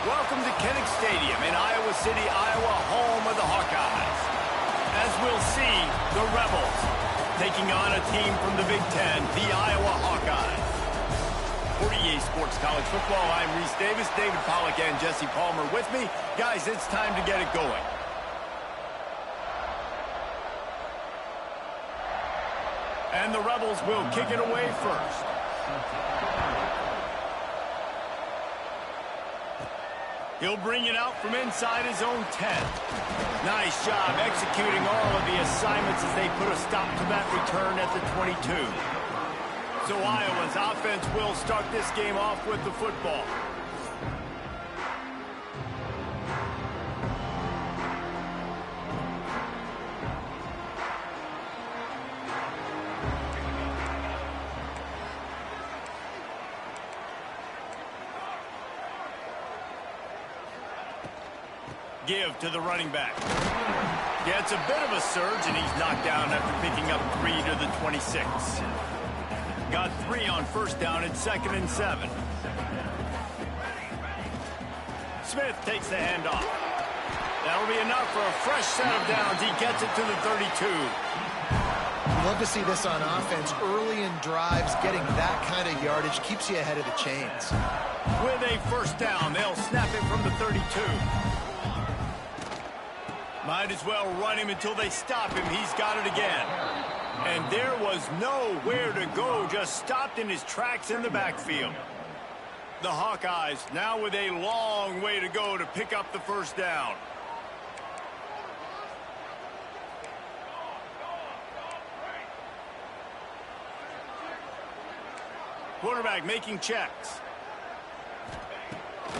Welcome to Kinnick Stadium in Iowa City, Iowa, home of the Hawkeyes. As we'll see, the Rebels taking on a team from the Big Ten, the Iowa Hawkeyes. For EA Sports College Football, I'm Reese Davis, David Pollack, and Jesse Palmer with me. Guys, it's time to get it going. And the Rebels will kick it away first. He'll bring it out from inside his own 10. Nice job executing all of the assignments as they put a stop to that return at the 22. So Iowa's offense will start this game off with the football. Give to the running back. Gets a bit of a surge, and he's knocked down after picking up 3 to the 26. Got 3 on first down and 2nd and 7. Smith takes the handoff. That'll be enough for a fresh set of downs. He gets it to the 32. Love to see this on offense. Early in drives, getting that kind of yardage keeps you ahead of the chains. With a first down, they'll snap it from the 32. Might as well run him until they stop him. He's got it again. And there was nowhere to go, just stopped in his tracks in the backfield. The Hawkeyes now with a long way to go to pick up the first down. Quarterback making checks.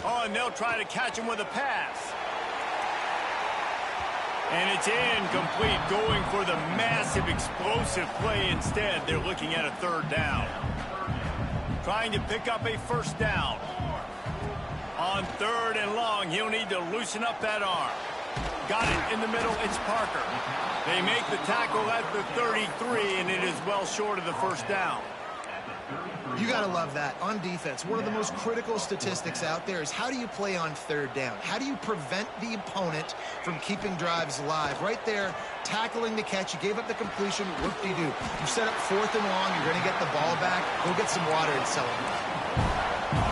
Oh, and they'll try to catch him with a pass. And it's incomplete, going for the massive explosive play instead. They're looking at a 3rd down. Trying to pick up a first down. On 3rd and long, he'll need to loosen up that arm. Got it in the middle, it's Parker. They make the tackle at the 33, and it is well short of the first down. You got to love that. On defense, one of the most critical statistics out there is how do you play on 3rd down? How do you prevent the opponent from keeping drives alive? Right there, tackling the catch. You gave up the completion. Whoop-de-doo. You set up 4th and long. You're going to get the ball back. Go get some water and celebrate.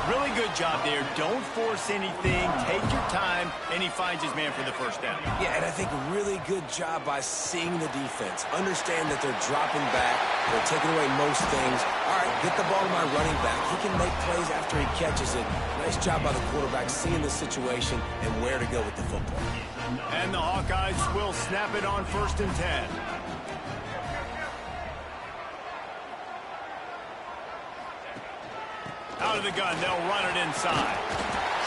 Really good job there. Don't force anything. Take your time, and he finds his man for the first down. Yeah, and I think a really good job by seeing the defense. Understand that they're dropping back. They're taking away most things. All right, get the ball to my running back. He can make plays after he catches it. Nice job by the quarterback seeing the situation and where to go with the football. And the Hawkeyes will snap it on 1st and 10. Out of the gun, they'll run it inside.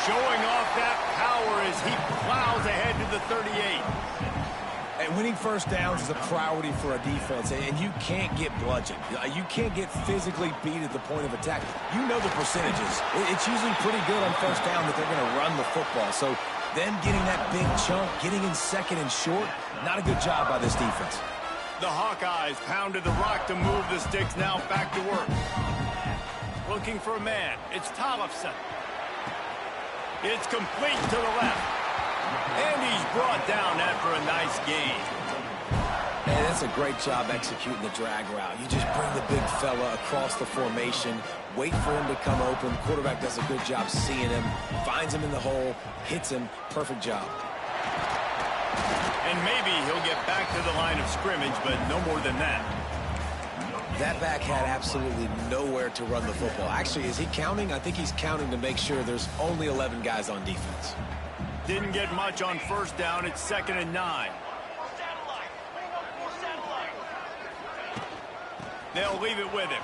Showing off that power as he plows ahead to the 38. And winning first downs is a priority for a defense, and you can't get bludgeoned. You can't get physically beat at the point of attack. You know the percentages. It's usually pretty good on first down that they're going to run the football. So then getting that big chunk, getting in 2nd and short, not a good job by this defense. The Hawkeyes pounded the rock to move the sticks, now back to work. Looking for a man. It's Tollefson. It's complete to the left. And he's brought down after a nice gain. And that's a great job executing the drag route. You just bring the big fella across the formation, wait for him to come open. The quarterback does a good job seeing him, finds him in the hole, hits him. Perfect job. And maybe he'll get back to the line of scrimmage, but no more than that. That back had absolutely nowhere to run the football. Actually, is he counting? I think he's counting to make sure there's only 11 guys on defense. Didn't get much on first down. It's 2nd and 9. They'll leave it with him.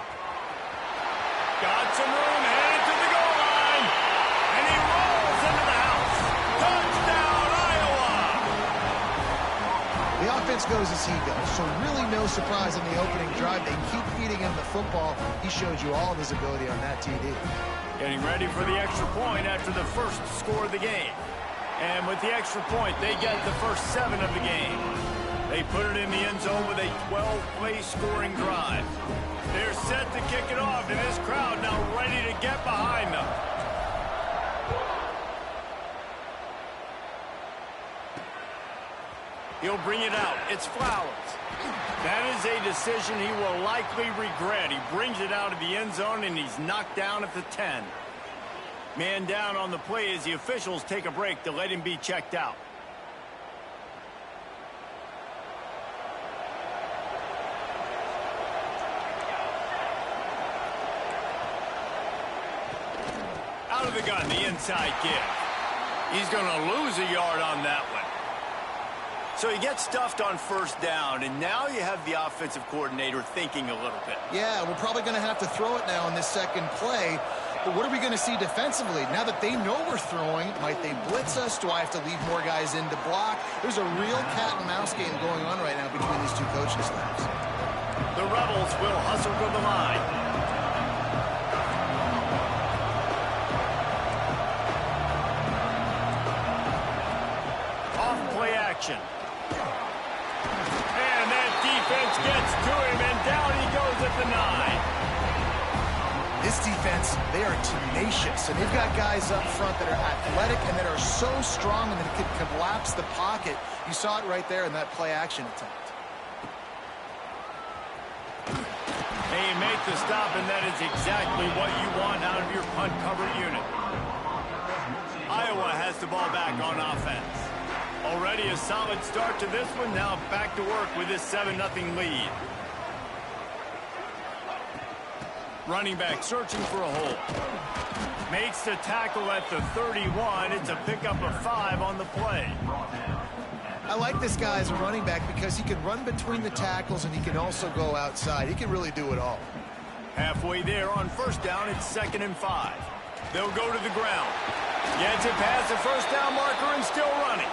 Got some room, headed to the goal line. And he rolls into the house. Touchdown, Iowa! The offense goes as he goes, so really no surprise in the opening drive. They keep feeding him the football. He showed you all of his ability on that TD. Getting ready for the extra point after the first score of the game. And with the extra point, they get the first 7 of the game. They put it in the end zone with a 12-play scoring drive. They're set to kick it off, and this crowd now ready to get behind them. He'll bring it out. It's Flowers. That is a decision he will likely regret. He brings it out of the end zone, and he's knocked down at the 10. Man down on the play as the officials take a break to let him be checked out. Out of the gun, the inside give. He's going to lose a yard on that one. So he gets stuffed on first down, and now you have the offensive coordinator thinking a little bit. Yeah, we're probably going to have to throw it now on this second play. But what are we going to see defensively? Now that they know we're throwing, might they blitz us? Do I have to leave more guys in to block? There's a real cat and mouse game going on right now between these two coaching staffs. The Rebels will hustle to the line. Off play action. And that defense gets to him, and down he goes at the 9. This defense, they are tenacious, and they've got guys up front that are athletic and that are so strong and that can collapse the pocket. You saw it right there in that play action attempt. And you make the stop, and that is exactly what you want out of your punt cover unit. Iowa has the ball back on offense. Already a solid start to this one. Now back to work with this 7-0 lead. Running back searching for a hole. Makes the tackle at the 31. It's a pickup of 5 on the play. I like this guy as a running back because he can run between the tackles and he can also go outside. He can really do it all. Halfway there on first down, it's 2nd and 5. They'll go to the ground. Gets it past the first down marker and still running.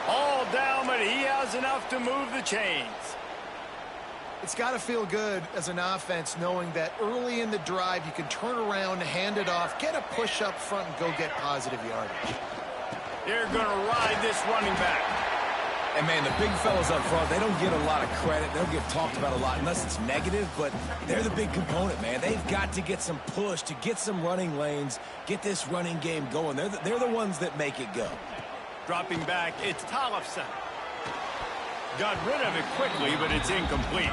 All down, but he has enough to move the chains. It's got to feel good as an offense knowing that early in the drive you can turn around, hand it off, get a push up front, and go get positive yardage. They're going to ride this running back. And, man, the big fellas up front, they don't get a lot of credit. They don't get talked about a lot unless it's negative, but they're the big component, man. They've got to get some push to get some running lanes, get this running game going. They're the ones that make it go. Dropping back, it's Tollefson. Got rid of it quickly, but it's incomplete.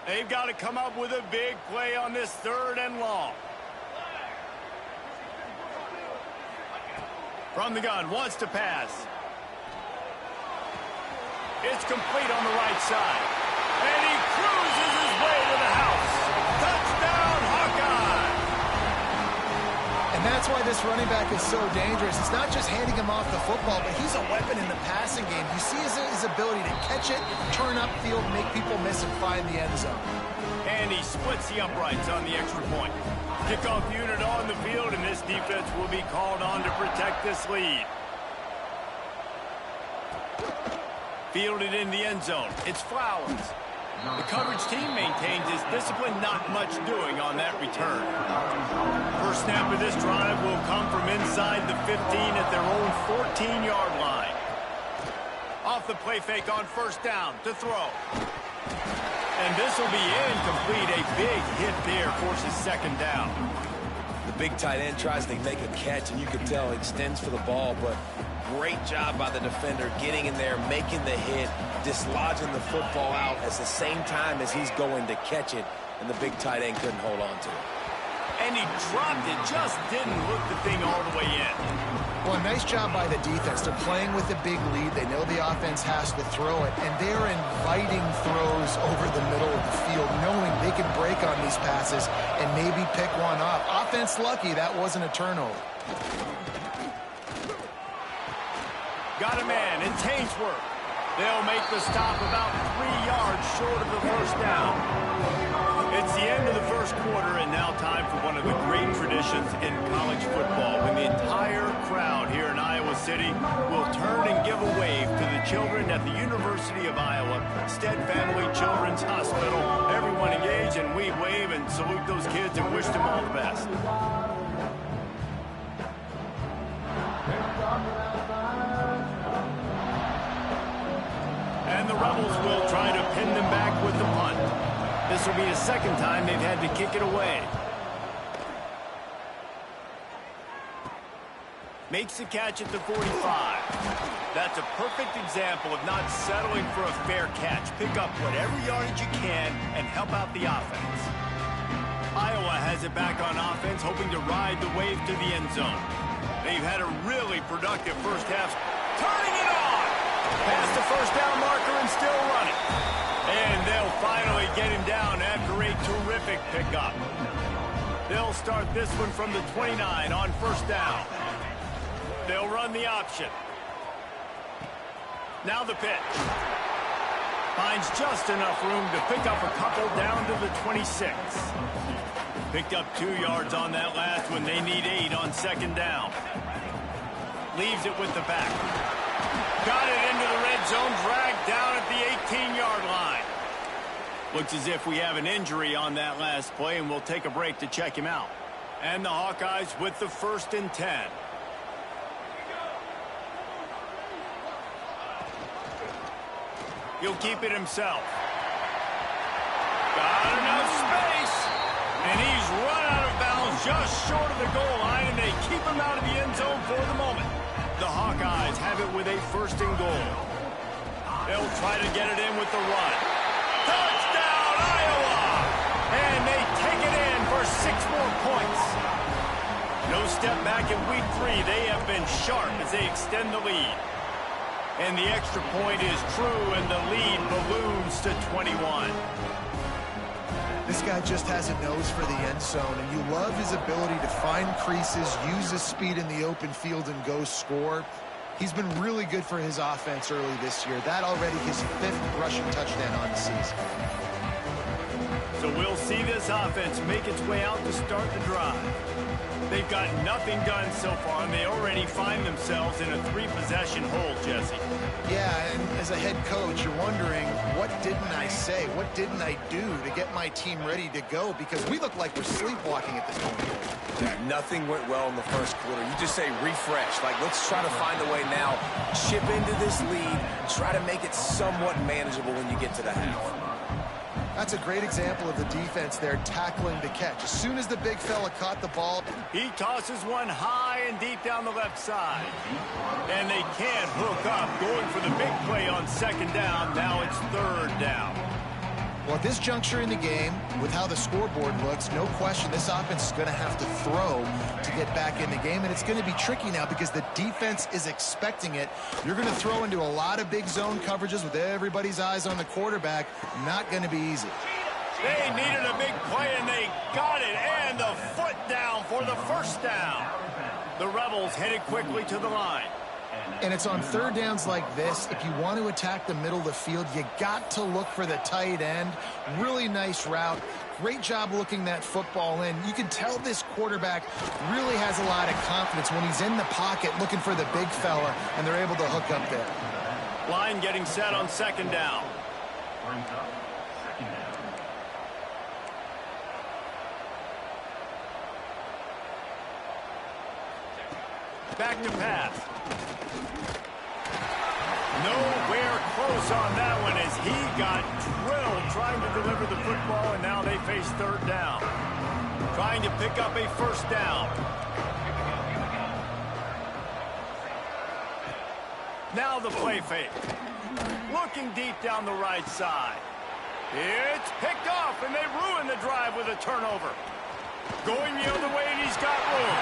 They've got to come up with a big play on this 3rd and long. From the gun, wants to pass. It's complete on the right side. And he cruises his way to the house. Touchdown, Hawkeye! And that's why this running back is so dangerous. It's not just handing him off the football, but he's a weapon in the passing game. You see his ability to catch it, turn upfield, make people miss, and find the end zone. And he splits the uprights on the extra point. Kickoff unit on the field, and this defense will be called on to protect this lead. Fielded in the end zone. It's Flowers. The coverage team maintains its discipline, not much doing on that return. First snap of this drive will come from inside the 15 at their own 14-yard line. Off the play fake on first down to throw. And this will be incomplete. A big hit there forces 2nd down. The big tight end tries to make a catch, and you can tell he extends for the ball, but great job by the defender getting in there, making the hit, dislodging the football out at the same time as he's going to catch it, and the big tight end couldn't hold on to it. And he dropped it, just didn't hook the thing all the way in. Well, nice job by the defense. They're playing with a big lead. They know the offense has to throw it, and they're inviting throws over the middle of the field, knowing they can break on these passes and maybe pick one off. Offense lucky that wasn't a turnover. Got a man, it's Hainsworth. They'll make the stop about 3 yards short of the first down. It's the end of the first quarter, and now time for one of the great traditions in college football, when the entire crowd here in Iowa City will turn and give a wave to the children at the University of Iowa, Stead Family Children's Hospital. Everyone engage, and we wave and salute those kids and wish them all the best. And the Rebels will try to pin them back with the punt. This will be the 2nd time they've had to kick it away. Makes the catch at the 45. That's a perfect example of not settling for a fair catch. Pick up whatever yardage you can and help out the offense. Iowa has it back on offense, hoping to ride the wave to the end zone. They've had a really productive first half. Turning it on! Past the first down marker and still running. And they'll finally get him down after a terrific pickup. They'll start this one from the 29 on first down. They'll run the option. Now the pitch. Finds just enough room to pick up a couple down to the 26. Picked up 2 yards on that last one. They need 8 on second down. Leaves it with the back. Got it into the red zone, dragged down at the 18-yard line. Looks as if we have an injury on that last play, and we'll take a break to check him out. And the Hawkeyes with the 1st and 10. He'll keep it himself. Got enough space. And he's run out of bounds just short of the goal line, and they keep him out of the end zone for the moment. The Hawkeyes have it with a 1st and goal. They'll try to get it in with the run. Touchdown, Iowa! And they take it in for 6 more points. No step back in week 3. They have been sharp as they extend the lead. And the extra point is true, and the lead balloons to 21. This guy just has a nose for the end zone, and you love his ability to find creases, use his speed in the open field, and go score. He's been really good for his offense early this year. That already his 5th rushing touchdown on the season. So we'll see this offense make its way out to start the drive. They've got nothing done so far, and they already find themselves in a 3-possession hole, Jesse. Yeah, and as a head coach, you're wondering, what didn't I say? What didn't I do to get my team ready to go? Because we look like we're sleepwalking at this point. Yeah, nothing went well in the first quarter. You just say refresh. Like, let's try to find a way now. Chip into this lead. Try to make it somewhat manageable when you get to the half. That's a great example of the defense there tackling the catch. As soon as the big fella caught the ball, he tosses one high and deep down the left side. And they can't hook up, going for the big play on second down. Now it's 3rd down. Well, at this juncture in the game, with how the scoreboard looks, no question this offense is going to have to throw to get back in the game, and it's going to be tricky now because the defense is expecting it. You're going to throw into a lot of big zone coverages with everybody's eyes on the quarterback. Not going to be easy. They needed a big play, and they got it, and the foot down for the 1st down. The Rebels headed quickly to the line. And it's on 3rd downs like this. If you want to attack the middle of the field, you got to look for the tight end. Really nice route. Great job looking that football in. You can tell this quarterback really has a lot of confidence when he's in the pocket looking for the big fella, and they're able to hook up there. Line getting set on second down. Back to pass. Nowhere close on that one as he got drilled trying to deliver the football, and now they face 3rd down. Trying to pick up a 1st down. Now the play fake. Looking deep down the right side. It's picked off, and they ruin the drive with a turnover. Going the other way, and he's got room.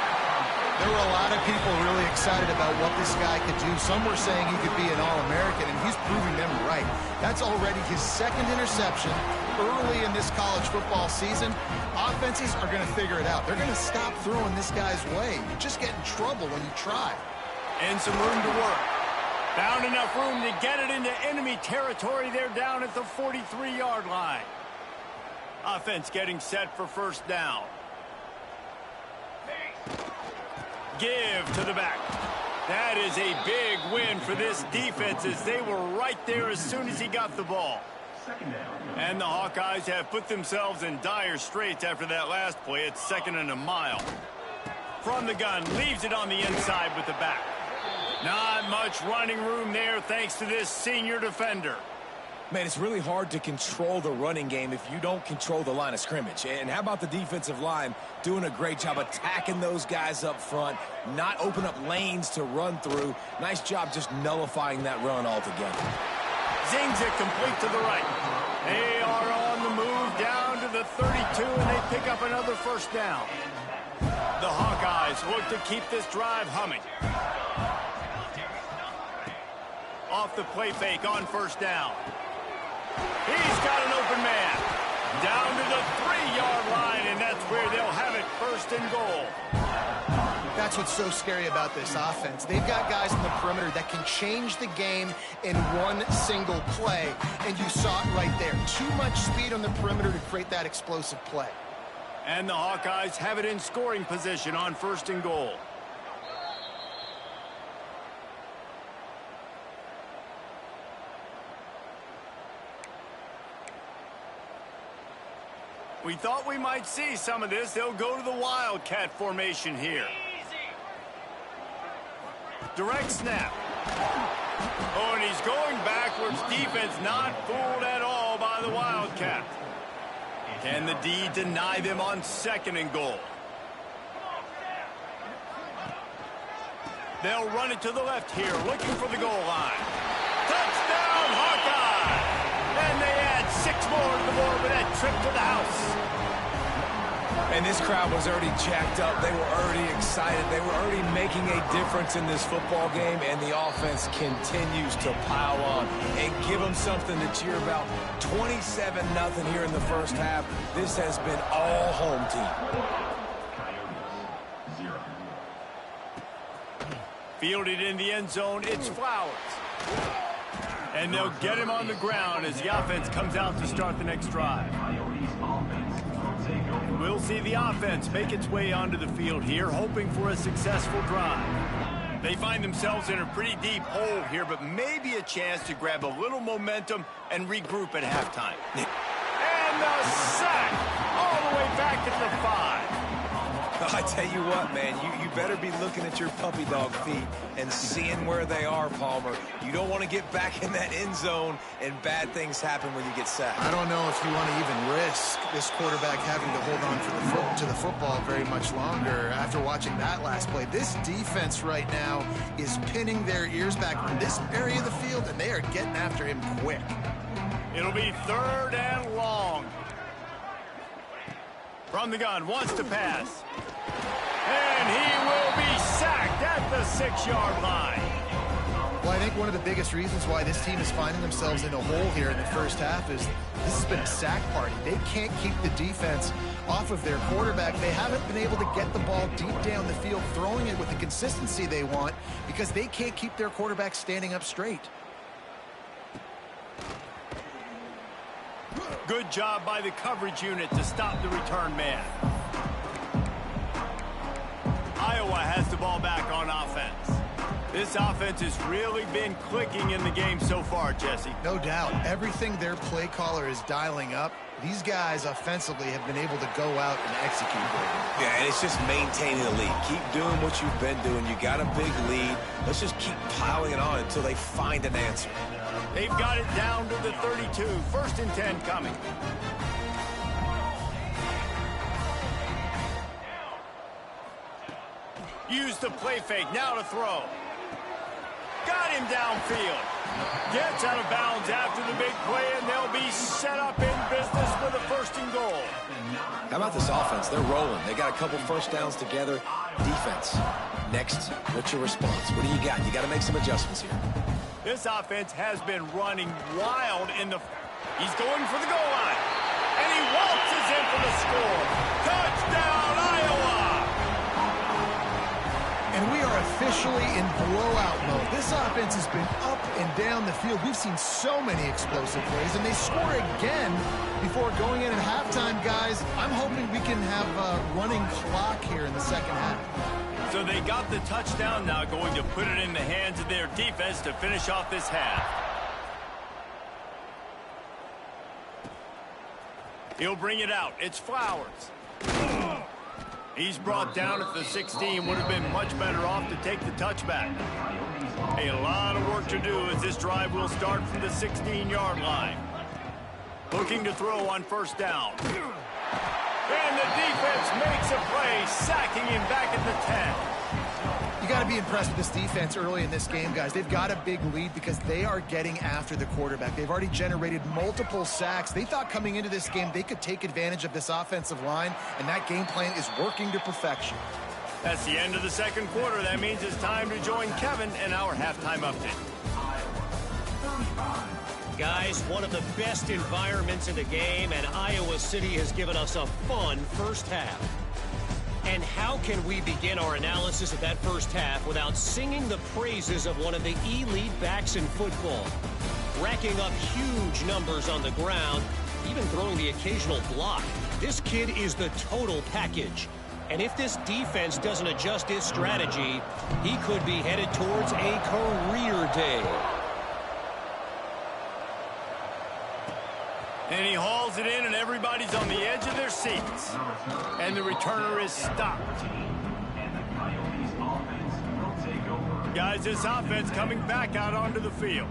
There were a lot of people really excited about what this guy could do. Some were saying he could be an All-American, and he's proving them right. That's already his 2nd interception early in this college football season. Offenses are going to figure it out. They're going to stop throwing this guy's way. You just get in trouble when you try. And some room to work. Found enough room to get it into enemy territory. They're down at the 43-yard line. Offense getting set for 1st down. Give to the back. That is a big win for this defense as they were right there as soon as he got the ball. And the Hawkeyes have put themselves in dire straits after that last play. It's 2nd and a mile. From the gun, leaves it on the inside with the back. Not much running room there thanks to this senior defender. Man, it's really hard to control the running game if you don't control the line of scrimmage. And how about the defensive line doing a great job attacking those guys up front, not open up lanes to run through. Nice job just nullifying that run altogether. Zings it complete to the right. They are on the move down to the 32, and they pick up another first down. The Hawkeyes look to keep this drive humming. Off the play fake on first down. He's got an open man. Down to the 3-yard line, and that's where they'll have it, first and goal. That's what's so scary about this offense. They've got guys in the perimeter that can change the game in one single play, and you saw it right there. Too much speed on the perimeter to create that explosive play. And the Hawkeyes have it in scoring position on first and goal. We thought we might see some of this. They'll go to the Wildcat formation here. Direct snap. Oh, and he's going backwards. Defense not fooled at all by the Wildcat. Can the D deny them on second and goal? They'll run it to the left here, looking for the goal line. Touchdown, Hawkeye! And they add 6 more to the board with that trip to the house. And this crowd was already jacked up. They were already excited. They were already making a difference in this football game, and the offense continues to pile on and give them something to cheer about. 27-0 here in the first half. This has been all home team. Fielded in the end zone, it's Flowers. And they'll get him on the ground as the offense comes out to start the next drive. We'll see the offense make its way onto the field here, hoping for a successful drive. They find themselves in a pretty deep hole here, but maybe a chance to grab a little momentum and regroup at halftime. And the sack all the way back at the 5. I tell you what, man, you better be looking at your puppy dog feet and seeing where they are, Palmer. You don't want to get back in that end zone and bad things happen when you get sacked. I don't know if you want to even risk this quarterback having to hold on to the football very much longer after watching that last play. This defense right now is pinning their ears back from this area of the field, and they are getting after him quick. It'll be 3rd and long. From the gun, wants to pass. And he will be sacked at the 6-yard line. Well, I think one of the biggest reasons why this team is finding themselves in a hole here in the first half is this has been a sack party. They can't keep the defense off of their quarterback. They haven't been able to get the ball deep down the field, throwing it with the consistency they want because they can't keep their quarterback standing up straight. Good job by the coverage unit to stop the return man. Iowa has the ball back on offense. This offense has really been clicking in the game so far, Jesse. No doubt. Everything their play caller is dialing up, these guys offensively have been able to go out and execute. Yeah, and it's just maintaining the lead. Keep doing what you've been doing. You got a big lead. Let's just keep piling it on until they find an answer. They've got it down to the 32. 1st and 10 coming. Use the play fake. Now to throw. Got him downfield. Gets out of bounds after the big play, and they'll be set up in business with a 1st and goal. How about this offense? They're rolling. They got a couple first downs together. Defense. Next, what's your response? What do you got? You got to make some adjustments here. This offense has been running wild in the... He's going for the goal line. And he waltzes in for the score. Touchdown, Iowa! And we are officially in blowout mode. This offense has been up and down the field. We've seen so many explosive plays, and they score again before going in at halftime, guys. I'm hoping we can have a running clock here in the second half. So they got the touchdown, now going to put it in the hands of their defense to finish off this half. He'll bring it out. It's Flowers. He's brought down at the 16. Would have been much better off to take the touchback. A lot of work to do as this drive will start from the 16-yard line. Looking to throw on first down. And the defense makes a play, sacking him back at the 10. You got to be impressed with this defense early in this game, guys. They've got a big lead because they are getting after the quarterback. They've already generated multiple sacks. They thought coming into this game they could take advantage of this offensive line, and that game plan is working to perfection. That's the end of the second quarter. That means it's time to join Kevin in our halftime update. Guys, one of the best environments in the game, and Iowa City has given us a fun first half. And how can we begin our analysis of that first half without singing the praises of one of the elite backs in football? Racking up huge numbers on the ground, even throwing the occasional block. This kid is the total package. And if this defense doesn't adjust his strategy, he could be headed towards a career day. And he hauls it in, and everybody's on the edge of their seats. And the returner is stopped. Guys, this offense coming back out onto the field.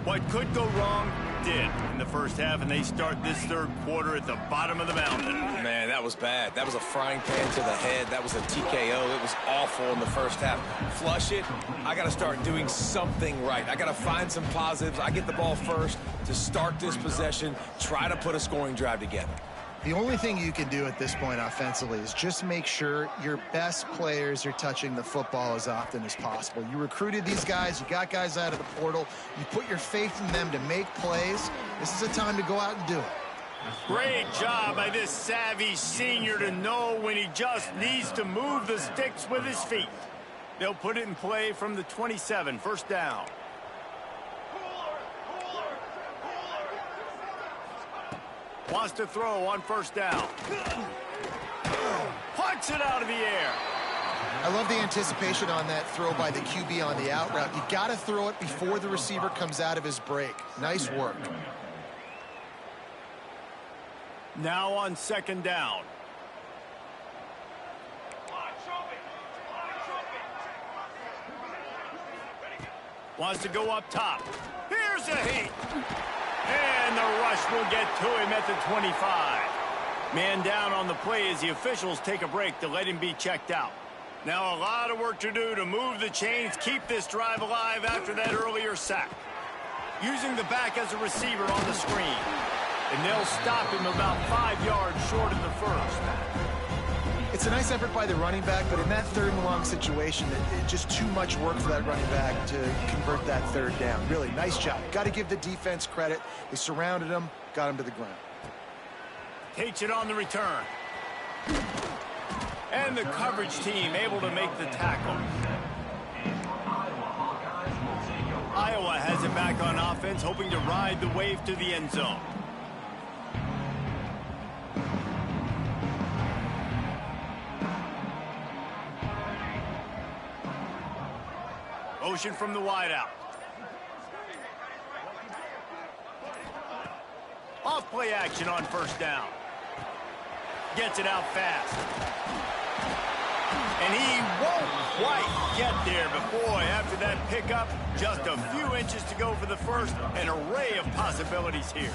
What could go wrong did in the first half, and they start this third quarter at the bottom of the mountain. Man, that was bad. That was a frying pan to the head. That was a TKO. It was awful in the first half. Flush it. I got to start doing something right. I got to find some positives. I get the ball first to start this possession, try to put a scoring drive together. The only thing you can do at this point offensively is just make sure your best players are touching the football as often as possible. You recruited these guys. You got guys out of the portal. You put your faith in them to make plays. This is a time to go out and do it. Great job by this savvy senior to know when he just needs to move the sticks with his feet. They'll put it in play from the 27, first down. Wants to throw on first down. Punts it out of the air. I love the anticipation on that throw by the QB on the out route. You got to throw it before the receiver comes out of his break. Nice work. Now on second down. Wants to go up top. Here's a heat. And the rush will get to him at the 25. Man down on the play as the officials take a break to let him be checked out. Now a lot of work to do to move the chains, keep this drive alive after that earlier sack. Using the back as a receiver on the screen. And they'll stop him about 5 yards short of the first. It's a nice effort by the running back, but in that third and long situation, it's just too much work for that running back to convert that third down. Really, nice job. Got to give the defense credit. They surrounded him, got him to the ground. Takes it on the return. And the coverage team able to make the tackle. Iowa has it back on offense, hoping to ride the wave to the end zone. Motion from the wideout. Off play action on first down. Gets it out fast. And he won't quite get there, but boy, after that pickup, just a few inches to go for the first. An array of possibilities here.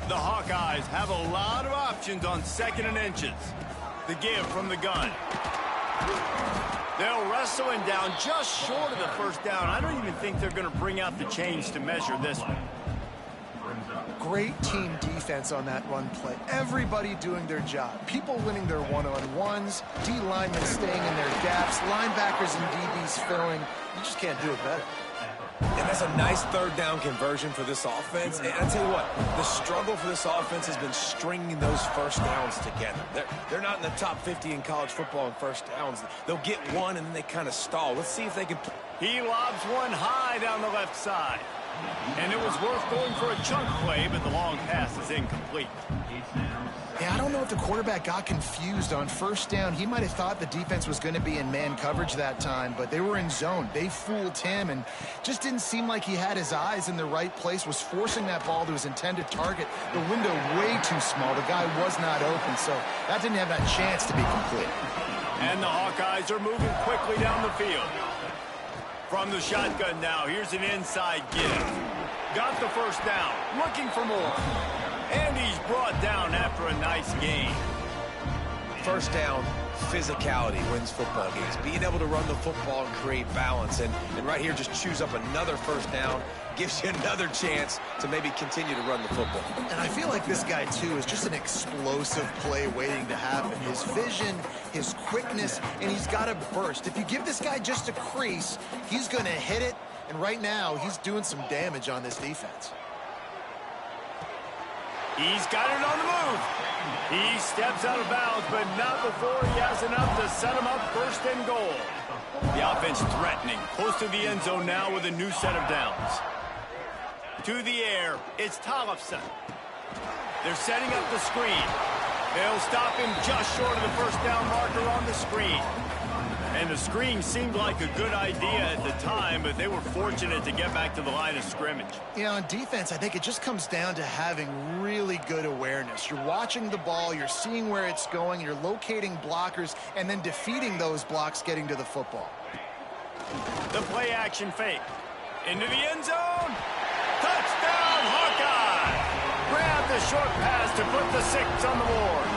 The Hawkeyes have a lot of options on second and inches. The give from the gun. They'll wrestle him down just short of the first down. I don't even think they're going to bring out the chains to measure this one. Great team defense on that run play. Everybody doing their job. People winning their one-on-ones, D linemen staying in their gaps, linebackers and DBs filling. You just can't do it better. And that's a nice third down conversion for this offense. And I tell you what, the struggle for this offense has been stringing those first downs together. They're not in the top 50 in college football in first downs. They'll get one and then they kind of stall. Let's see if they can. He lobs one high down the left side. And it was worth going for a chunk play, but the long pass is incomplete. Yeah, I don't know if the quarterback got confused on first down. He might have thought the defense was going to be in man coverage that time, but they were in zone. They fooled him and just didn't seem like he had his eyes in the right place, was forcing that ball to his intended target. The window way too small. The guy was not open, so that didn't have that chance to be complete. And the Hawkeyes are moving quickly down the field. From the shotgun now, here's an inside give. Got the first down, looking for more. And he's brought down after a nice gain. First down, physicality wins football games. Being able to run the football and create balance. And right here, just choose up another first down. Gives you another chance to maybe continue to run the football. And I feel like this guy, too, is just an explosive play waiting to happen. His vision, his quickness, and he's got a burst. If you give this guy just a crease, he's going to hit it. And right now, he's doing some damage on this defense. He's got it on the move. He steps out of bounds, but not before he has enough to set him up first and goal. The offense threatening, close to the end zone now with a new set of downs. To the air, it's Tollefson. They're setting up the screen. They'll stop him just short of the first down marker on the screen. And the screen seemed like a good idea at the time, but they were fortunate to get back to the line of scrimmage. Yeah, on defense, I think it just comes down to having really good awareness. You're watching the ball, you're seeing where it's going, you're locating blockers, and then defeating those blocks getting to the football. The play action fake. Into the end zone. Touchdown, Hawkeye! Grab the short pass to put the 6 on the board.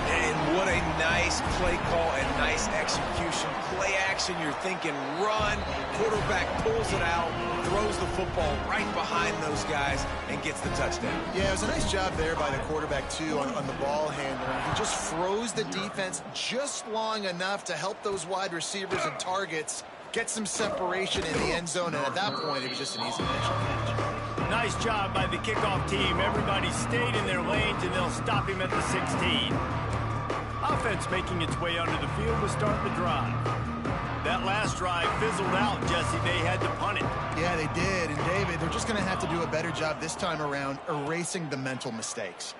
And what a nice play call and nice execution. Play action, you're thinking run. Quarterback pulls it out, throws the football right behind those guys, and gets the touchdown. Yeah, it was a nice job there by the quarterback, too, on the ball handler. He just froze the defense just long enough to help those wide receivers and targets get some separation in the end zone, and at that point, it was just an easy finish. Nice job by the kickoff team. Everybody stayed in their lanes, and they'll stop him at the 16. Offense making its way onto the field to start the drive. That last drive fizzled out, Jesse. They had to punt it. Yeah, they did. And, David, they're just going to have to do a better job this time around erasing the mental mistakes.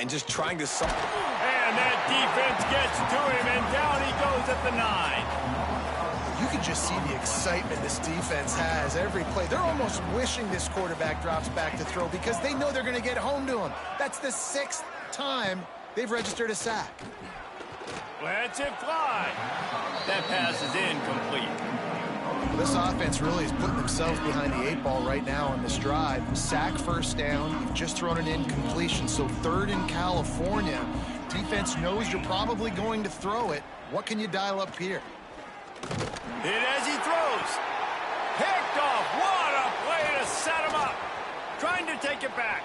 And just trying to... And that defense gets to him, and down he goes at the 9. You can just see the excitement this defense has every play. They're almost wishing this quarterback drops back to throw because they know they're going to get home to him. That's the 6th time they've registered a sack. Lets it fly. That pass is incomplete. Well, this offense really is putting themselves behind the 8 ball right now on this drive. Sack first down. You've just thrown an incompletion, so 3rd in California. Defense knows you're probably going to throw it. What can you dial up here? Hit as he throws. Picked off. What a play to set him up. Trying to take it back.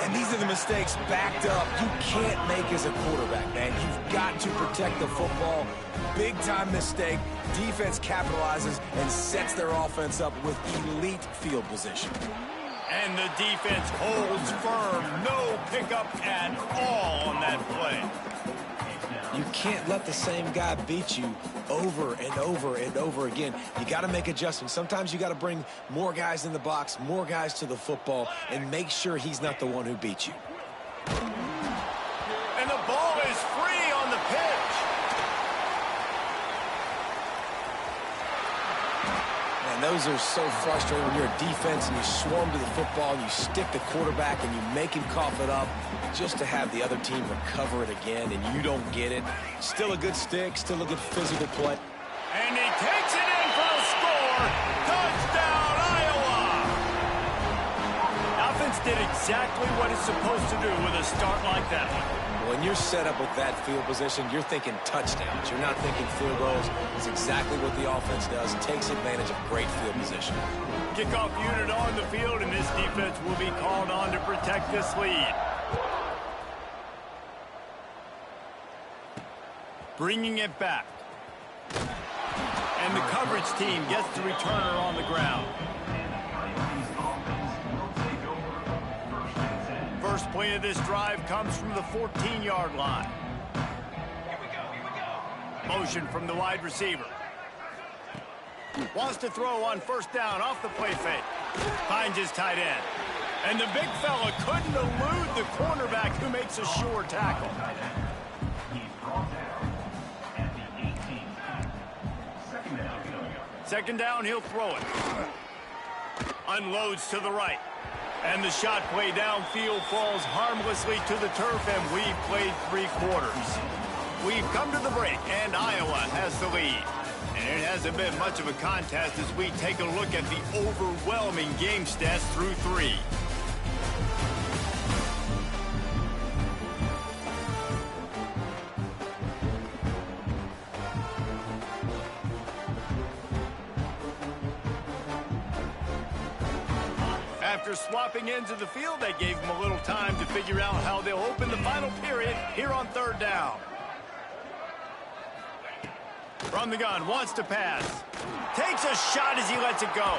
And these are the mistakes backed up you can't make as a quarterback, man. You've got to protect the football. Big-time mistake. Defense capitalizes and sets their offense up with elite field position. And the defense holds firm. No pickup at all on that play. You can't let the same guy beat you over and over and over again. You got to make adjustments. Sometimes you got to bring more guys in the box, more guys to the football, and make sure he's not the one who beats you. And the ball is free on the pitch. And those are so frustrating when you're a defense and you swarm to the football and you stick the quarterback and you make him cough it up just to have the other team recover it again and you don't get it. Still a good stick, still a good physical play. And he takes it in for the score. Touchdown, Iowa! Offense did exactly what it's supposed to do with a start like that. When you're set up with that field position, you're thinking touchdowns. You're not thinking field goals. It's exactly what the offense does. Takes advantage of great field position. Kickoff unit on the field, and this defense will be called on to protect this lead. Bringing it back. And the coverage team gets the returner on the ground. First play of this drive comes from the 14-yard line. Motion from the wide receiver. Wants to throw on first down off the play fake. Finds his tight end. And the big fella couldn't elude the cornerback who makes a sure tackle. Second down, he'll throw it. Unloads to the right. And the shot play downfield falls harmlessly to the turf, and we've played 3 quarters. We've come to the break, and Iowa has the lead. And it hasn't been much of a contest as we take a look at the overwhelming game stats through 3. After swapping ends of the field, that gave them a little time to figure out how they'll open the final period here on third down. From the gun, wants to pass. Takes a shot as he lets it go.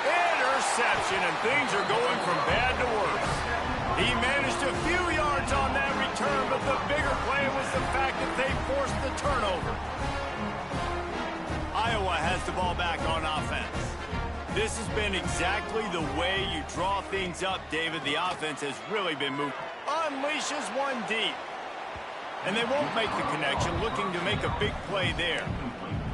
Interception, and things are going from bad to worse. He managed a few yards on that return, but the bigger play was the fact that they forced the turnover. Iowa has the ball back on offense. This has been exactly the way you draw things up, David. The offense has really been moved. Unleashes one deep. And they won't make the connection, looking to make a big play there.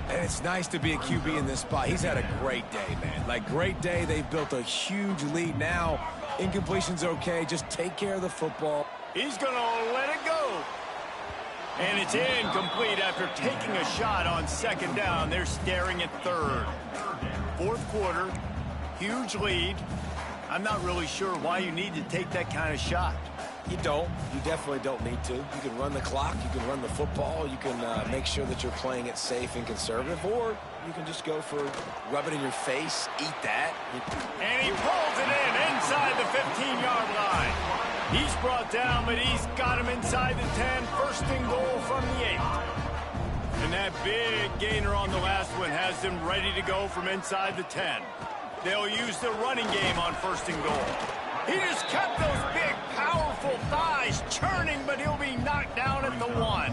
And it's nice to be a QB in this spot. He's had a great day, man. Like, great day. They've built a huge lead now. Incompletion's okay. Just take care of the football. He's going to let it go. And it's incomplete after taking a shot on second down. They're staring at third. Fourth quarter, huge lead. I'm not really sure why you need to take that kind of shot. You don't. You definitely don't need to. You can run the clock. You can run the football. You can make sure that you're playing it safe and conservative. Or you can just go for rub it in your face, eat that. And he pulls it in inside the 15-yard line. He's brought down, but he's got him inside the 10. First and goal from the 8. And that big gainer on the last one has them ready to go from inside the 10. They'll use the running game on first and goal. He just kept those big, powerful thighs churning, but he'll be knocked down at the 1.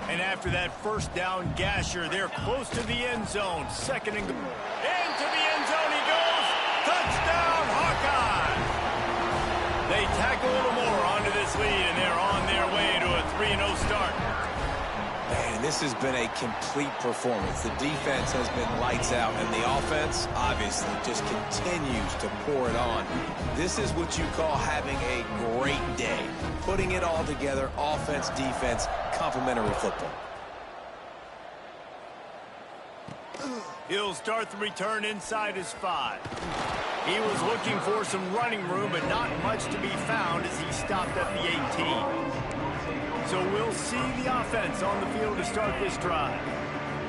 And after that first down gasher, they're close to the end zone. Second and goal. Into the end zone he goes. Touchdown, Hawkeye! They tack a little more onto this lead, and they're on their way to a 3-0 start. Man, this has been a complete performance. The defense has been lights out, and the offense, obviously, just continues to pour it on. This is what you call having a great day. Putting it all together, offense, defense, complementary football. He'll start the return inside his 5. He was looking for some running room, but not much to be found as he stopped at the 18. So we'll see the offense on the field to start this drive.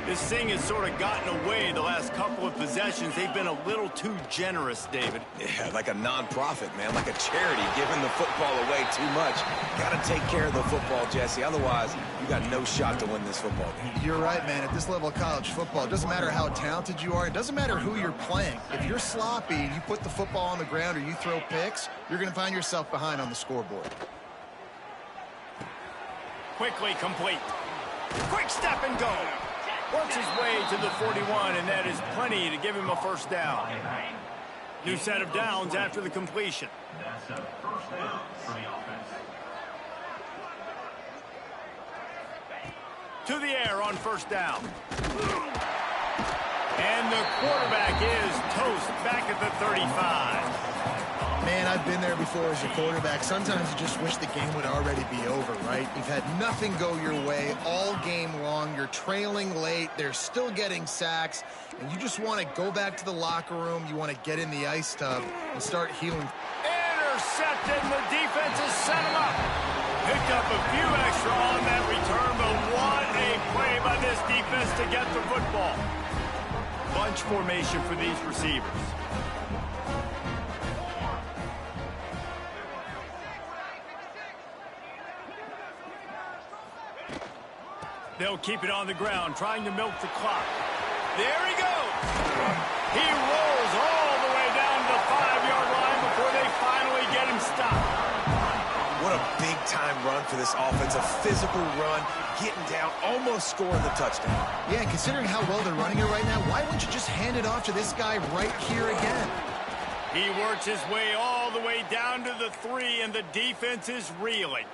This thing has sort of gotten away the last couple of possessions. They've been a little too generous, David. Yeah, like a non-profit, man, like a charity, giving the football away too much. Got to take care of the football, Jesse. Otherwise, you got no shot to win this football game. You're right, man. At this level of college football, it doesn't matter how talented you are. It doesn't matter who you're playing. If you're sloppy and you put the football on the ground or you throw picks, you're going to find yourself behind on the scoreboard. Quickly complete. Quick step and go. Works his way to the 41, and that is plenty to give him a first down. New set of downs after the completion. That's a first down for the offense. To the air on first down. And the quarterback is toast back at the 35. Man, I've been there before as a quarterback. Sometimes you just wish the game would already be over, right? You've had nothing go your way all game long. You're trailing late. They're still getting sacks. And you just want to go back to the locker room. You want to get in the ice tub and start healing. Intercepted, and the defense has set him up. Picked up a few extra on that return, but what a play by this defense to get the football. Bunch formation for these receivers. They'll keep it on the ground, trying to milk the clock. There he goes. He rolls all the way down to the 5-yard line before they finally get him stopped. What a big-time run for this offense. A physical run, getting down, almost scoring the touchdown. Yeah, considering how well they're running it right now, why wouldn't you just hand it off to this guy right here again? He works his way all the way down to the 3, and the defense is reeling.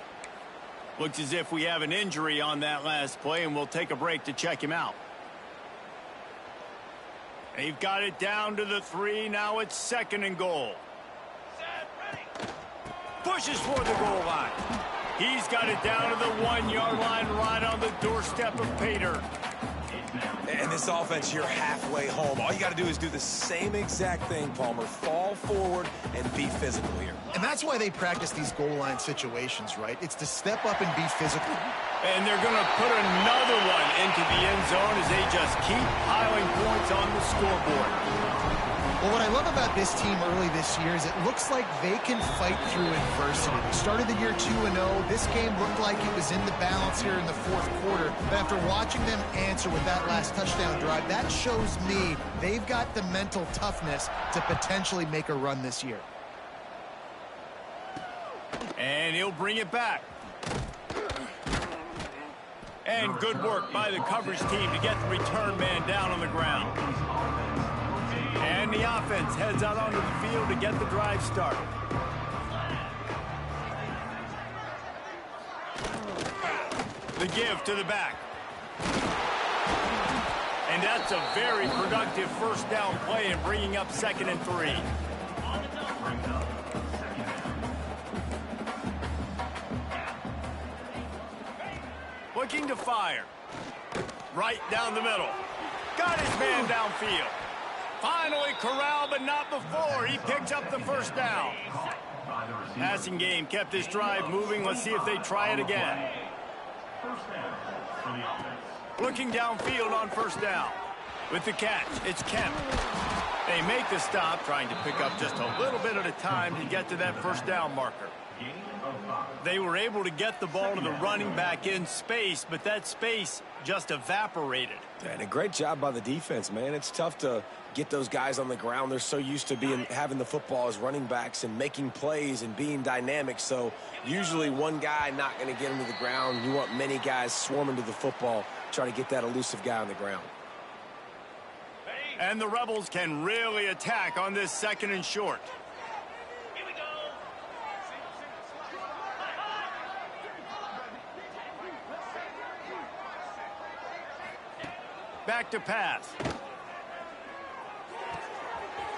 Looks as if we have an injury on that last play, and we'll take a break to check him out. They've got it down to the 3. Now it's 2nd and goal. Pushes for the goal line. He's got it down to the 1-yard line, right on the doorstep of Pater. And this offense, you're halfway home. All you got to do is do the same exact thing, Palmer. Fall forward and be physical here. And that's why they practice these goal line situations, right? It's to step up and be physical. And they're going to put another one into the end zone as they just keep piling points on the scoreboard. Well, what I love about this team early this year is it looks like they can fight through adversity. They started the year 2-0. This game looked like it was in the balance here in the 4th quarter. But after watching them answer with that last touchdown drive, that shows me they've got the mental toughness to potentially make a run this year. And he'll bring it back. And good work by the coverage team to get the return man down on the ground. And the offense heads out onto the field to get the drive started. The give to the back. And that's a very productive first down play and bringing up 2nd and 3. Looking to fire. Right down the middle. Got his man downfield. Finally corralled, but not before. He picks up the first down. Passing game kept this drive moving. Let's see if they try it again. Looking downfield on first down. With the catch, it's Kemp. They make the stop, trying to pick up just a little bit at a time to get to that first down marker. They were able to get the ball to the running back in space, but that space just evaporated. And a great job by the defense, man. It's tough to get those guys on the ground. They're so used to having the football as running backs and making plays and being dynamic. So usually one guy not going to get him to the ground. You want many guys swarming to the football, trying to get that elusive guy on the ground. And the Rebels can really attack on this 2nd and short. Back to pass.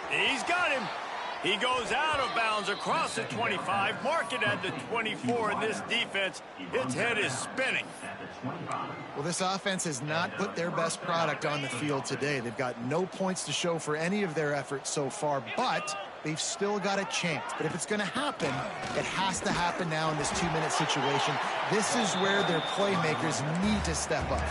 He's got him. He goes out of bounds across the 25. Mark it at the 24, and this defense, its head is spinning. Well, this offense has not put their best product on the field today. They've got no points to show for any of their efforts so far, but they've still got a chance. But if it's going to happen, it has to happen now in this 2-minute situation. This is where their playmakers need to step up.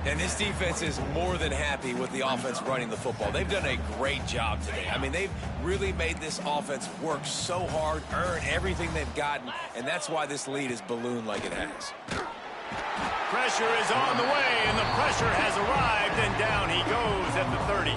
And this defense is more than happy with the offense running the football. They've done a great job today. I mean, they've really made this offense work so hard, earn everything they've gotten, and that's why this lead is ballooned like it has. Pressure is on the way, and the pressure has arrived, and down he goes at the 30.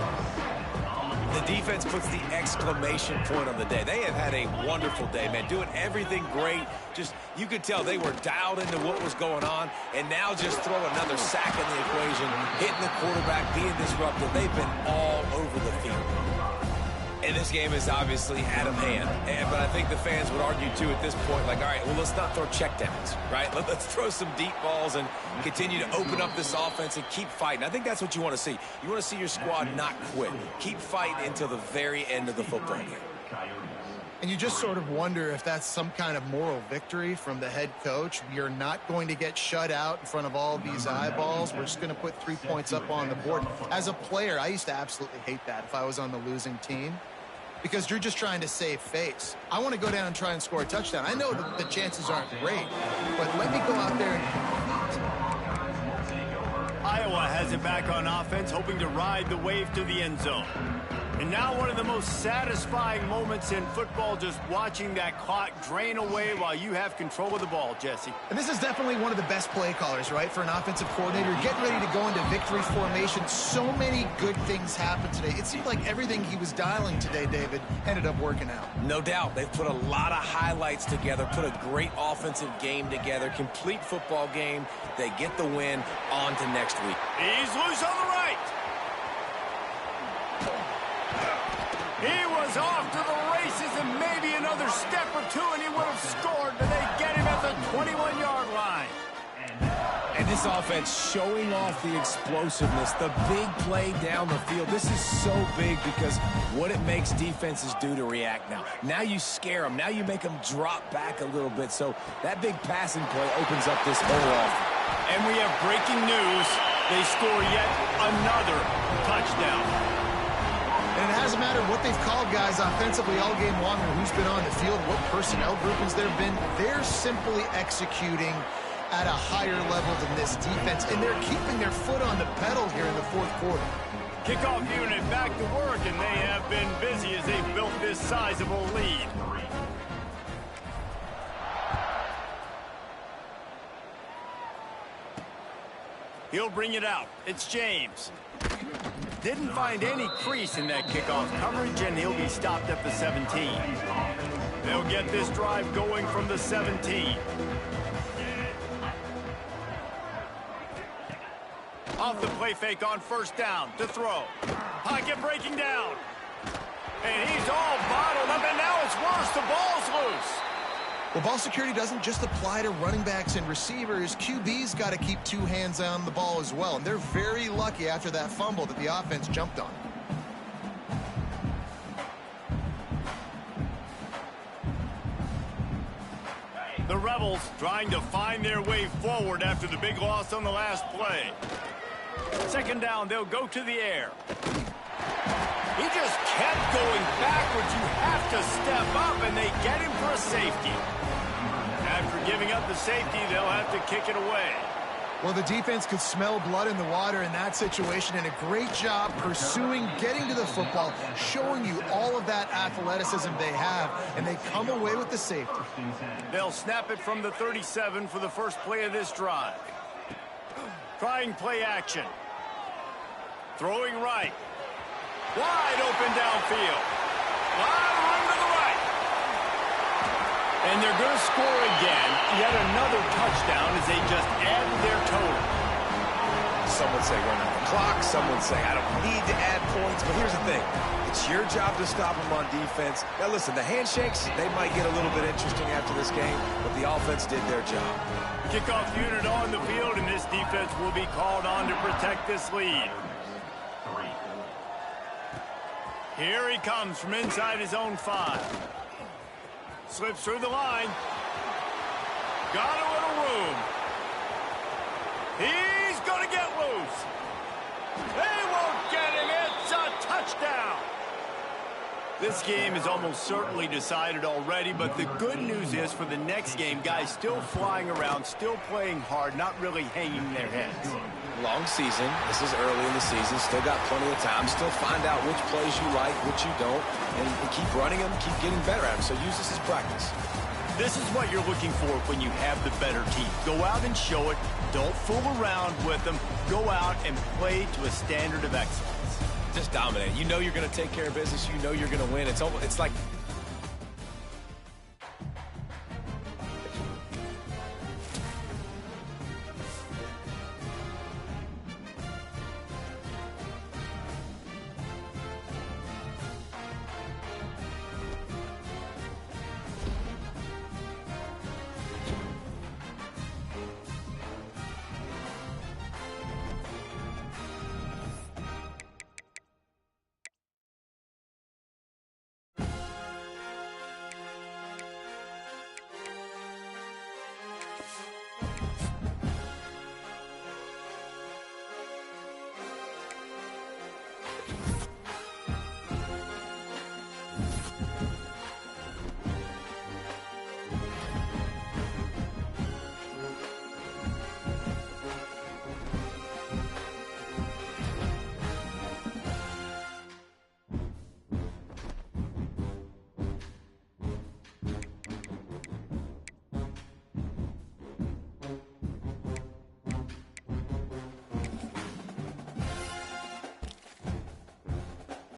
The defense puts the exclamation point on the day. They have had a wonderful day, man, doing everything great. Just, you could tell they were dialed into what was going on, and now just throw another sack in the equation, hitting the quarterback, being disruptive. They've been all over the field. And this game is obviously out of hand. But I think the fans would argue, too, at this point, like, all right, well, let's not throw checkdowns, right? Let's throw some deep balls and continue to open up this offense and keep fighting. I think that's what you want to see. You want to see your squad not quit. Keep fighting until the very end of the football game. And you just sort of wonder if that's some kind of moral victory from the head coach. You're not going to get shut out in front of all of these eyeballs. We're just going to put 3 points up on the board. As a player, I used to absolutely hate that if I was on the losing team, because you're just trying to save face. I want to go down and try and score a touchdown. I know that the chances aren't great, but let me go out there and Iowa has it back on offense, hoping to ride the wave to the end zone. And now one of the most satisfying moments in football, just watching that clock drain away while you have control of the ball, Jesse. And this is definitely one of the best play callers, right, for an offensive coordinator. Getting ready to go into victory formation. So many good things happened today. It seemed like everything he was dialing today, David, ended up working out. No doubt. They've put a lot of highlights together, put a great offensive game together, complete football game. They get the win. On to next week. He's loose on the right. He was off to step or two and he would have scored, but they get him at the 21-yard line. And this offense showing off the explosiveness, the big play down the field. This is so big because what it makes defenses do to react now. Now you scare them. Now you make them drop back a little bit. So that big passing play opens up this whole offense. And we have breaking news. They score yet another touchdown. And it hasn't mattered what they've called guys offensively all game long or who's been on the field, what personnel groupings there have been. They're simply executing at a higher level than this defense, and they're keeping their foot on the pedal here in the fourth quarter. Kickoff unit back to work, and they have been busy as they've built this sizable lead. He'll bring it out. It's James. Didn't find any crease in that kickoff coverage, and he'll be stopped at the 17. They'll get this drive going from the 17. Off the play fake on first down to throw. Pocket breaking down. And he's all bottled up, and now it's worse. The ball's loose. Well, ball security doesn't just apply to running backs and receivers. QB's got to keep two hands on the ball as well, and they're very lucky after that fumble that the offense jumped on. The Rebels trying to find their way forward after the big loss on the last play. Second down, they'll go to the air. He just kept going backwards. You have to step up, and they get him for a safety. After giving up the safety, they'll have to kick it away. Well, the defense could smell blood in the water in that situation, and a great job pursuing, getting to the football, showing you all of that athleticism they have, and they come away with the safety. They'll snap it from the 37 for the first play of this drive. Trying play action. Throwing right. Wide open downfield. Wide run to the right. And they're going to score again. Yet another touchdown as they just added their total. Some would say run out the clock. Some would say I don't need to add points. But here's the thing. It's your job to stop them on defense. Now, listen, the handshakes, they might get a little bit interesting after this game, but the offense did their job. Kickoff unit on the field, and this defense will be called on to protect this lead. Here he comes from inside his own 5. Slips through the line. Got a little room. He's going to get loose. They won't get him. It's a touchdown. This game is almost certainly decided already, but the good news is for the next game, guys still flying around, still playing hard, not really hanging their heads. Long season. This is early in the season. Still got plenty of time. Still find out which plays you like, which you don't, and keep running them, keep getting better at them. So use this as practice. This is what you're looking for when you have the better team. Go out and show it. Don't fool around with them. Go out and play to a standard of excellence. Just dominate. You know you're going to take care of business. You know you're going to win. It's like